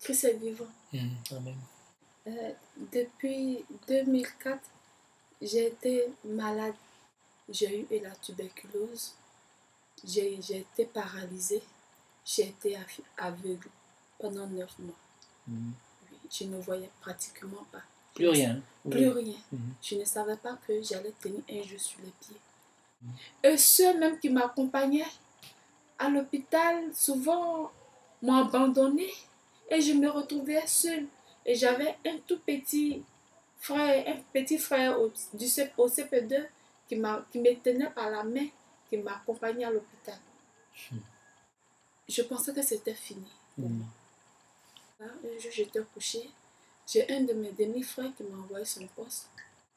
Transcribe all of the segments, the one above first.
Christ est vivant. Amen. Depuis 2004, j'ai été malade. J'ai eu la tuberculose. J'ai été paralysée. J'ai été aveugle pendant 9 mois. Oui, je ne voyais pratiquement pas. Plus rien. Plus rien. Je ne savais pas que j'allais tenir un jour sur les pieds. Et ceux même qui m'accompagnaient à l'hôpital, souvent m'ont abandonnée et je me retrouvais seule. Et j'avais un tout petit frère au CP2 qui me tenait par la main, qui m'accompagnait à l'hôpital. Je pensais que c'était fini pour moi. Un jour, j'étais couchée. J'ai un de mes demi-frères qui m'a envoyé son poste.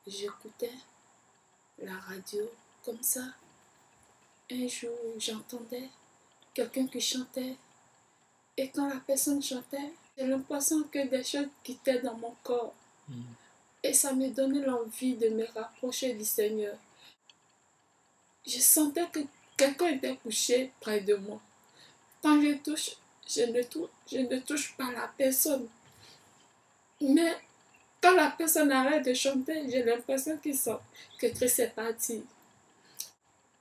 J'écoutais la radio comme ça. Un jour, j'entendais quelqu'un qui chantait. Et quand la personne chantait, j'ai l'impression que des choses quittaient dans mon corps. Et ça me donnait l'envie de me rapprocher du Seigneur. Je sentais que quelqu'un était couché près de moi. Quand je touche, je ne touche pas la personne. Mais quand la personne arrête de chanter, j'ai l'impression que Christ est parti.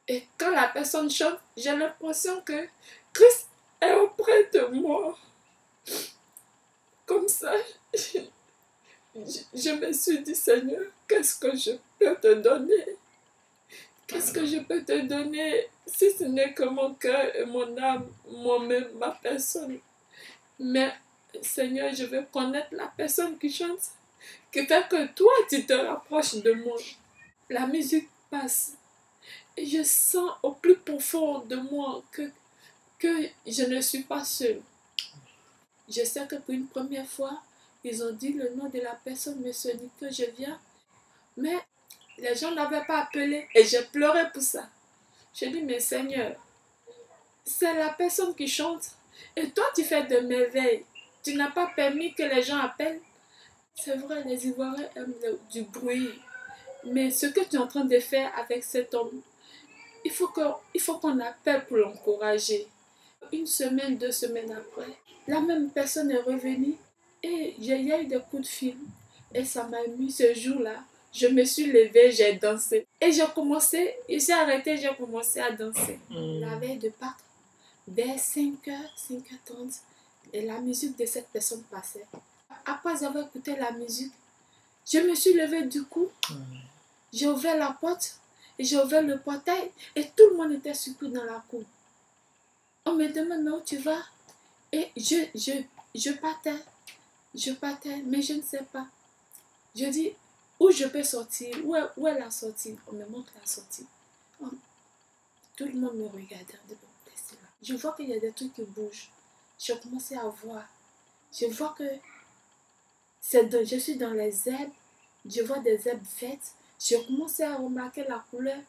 Et quand la personne chante, j'ai l'impression que Christ est auprès de moi. Comme ça, je me suis dit, Seigneur, qu'est-ce que je peux te donner? Qu'est-ce que je peux te donner si ce n'est que mon cœur et mon âme, moi-même, ma personne? Mais, Seigneur, je veux connaître la personne qui chante, qui fait que toi, tu te rapproches de moi. La musique passe. Et je sens au plus profond de moi que je ne suis pas seule. Je sais que pour une première fois, ils ont dit le nom de la personne, mais ce n'est que je viens. Mais les gens n'avaient pas appelé et j'ai pleuré pour ça. J'ai dit, mais Seigneur, c'est la personne qui chante. Et toi, tu fais de merveilles. Tu n'as pas permis que les gens appellent. C'est vrai, les Ivoiriens aiment du bruit. Mais ce que tu es en train de faire avec cet homme, il faut qu'on appelle pour l'encourager. 1 semaine, 2 semaines après, la même personne est revenue et il y a eu des coups de fil. Et ça m'a mis ce jour-là. Je me suis levée, j'ai dansé. Et j'ai commencé, il s'est arrêté, j'ai commencé à danser. La veille de Pâques, vers 5h, 5h30, et la musique de cette personne passait. Après avoir écouté la musique, je me suis levée du coup. J'ai ouvert la porte, et j'ai ouvert le portail, et tout le monde était surpris dans la cour. On me demande, mais où tu vas? Et je partais, mais je ne sais pas. Je dis, où je peux sortir? Où est la sortie? On me montre la sortie. Tout le monde me regardait. Je vois qu'il y a des trucs qui bougent. Je commençais à voir. Je vois que je suis dans les herbes. Je vois des herbes vertes. Je commençais à remarquer la couleur.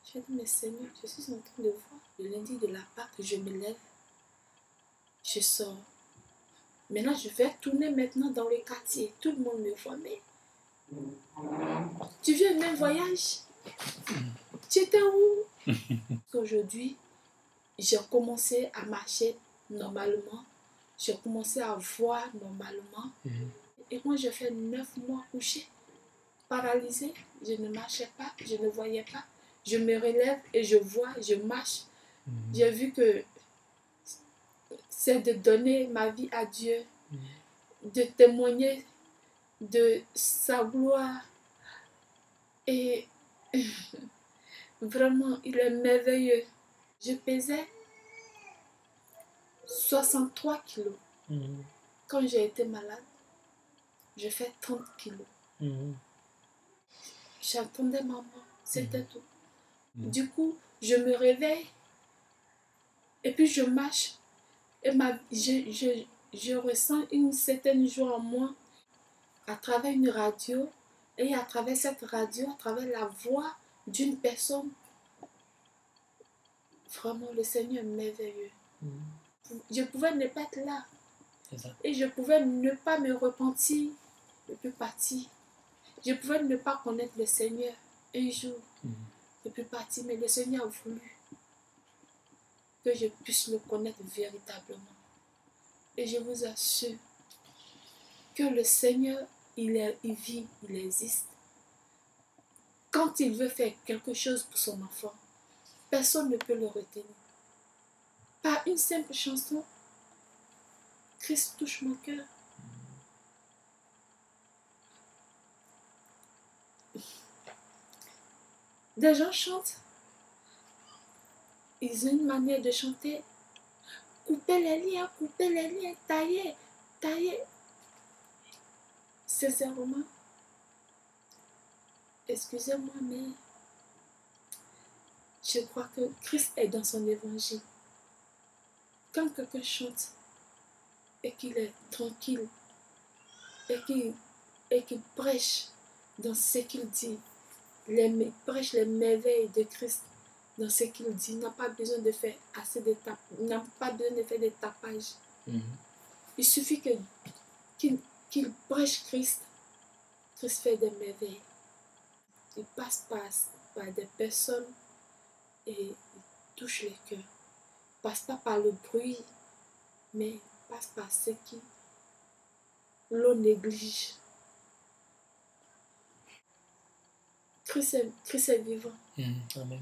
Je dis, mais Seigneur, je suis en train de voir. Le lundi de la Pâque, je me lève. Je sors. Maintenant, je vais tourner maintenant dans le quartier. Tout le monde me voit, mais tu viens d'un voyage? Tu étais où? Aujourd'hui, j'ai commencé à marcher normalement. J'ai commencé à voir normalement. Et moi, j'ai fait 9 mois couchée, paralysée. Je ne marchais pas, je ne voyais pas. Je me relève et je vois, je marche. J'ai vu que c'est de donner ma vie à Dieu, de témoigner de sa gloire. Et vraiment, il est merveilleux. Je pesais 63 kilos. Quand j'ai été malade, je fais 30 kilos. J'entendais maman, c'était tout. Du coup, je me réveille et puis je marche. Et je ressens une certaine joie en moi à travers une radio. Et à travers cette radio, à travers la voix d'une personne, vraiment le Seigneur est merveilleux. Je pouvais ne pas être là. Et je pouvais ne pas me repentir et puis partir. Je pouvais ne pas connaître le Seigneur un jour et puis partir. Mais le Seigneur a voulu que je puisse le connaître véritablement. Et je vous assure que le Seigneur, il vit, il existe. Quand il veut faire quelque chose pour son enfant, personne ne peut le retenir. Par une simple chanson, Christ touche mon cœur. Des gens chantent. Ils ont une manière de chanter. Coupez les liens, taillez, taillez. Sincèrement, excusez-moi, mais je crois que Christ est dans son évangile. Quand quelqu'un chante et qu'il est tranquille et qu'il prêche dans ce qu'il dit, prêche les merveilles de Christ dans ce qu'il dit, n'a pas besoin de faire n'a pas besoin de faire des tapages. Il suffit qu'il prêche Christ. Christ fait des merveilles. Il passe par des personnes et il touche les cœurs. Il passe pas par le bruit, mais il passe par ce qui l'on néglige. Christ est vivant. Amen.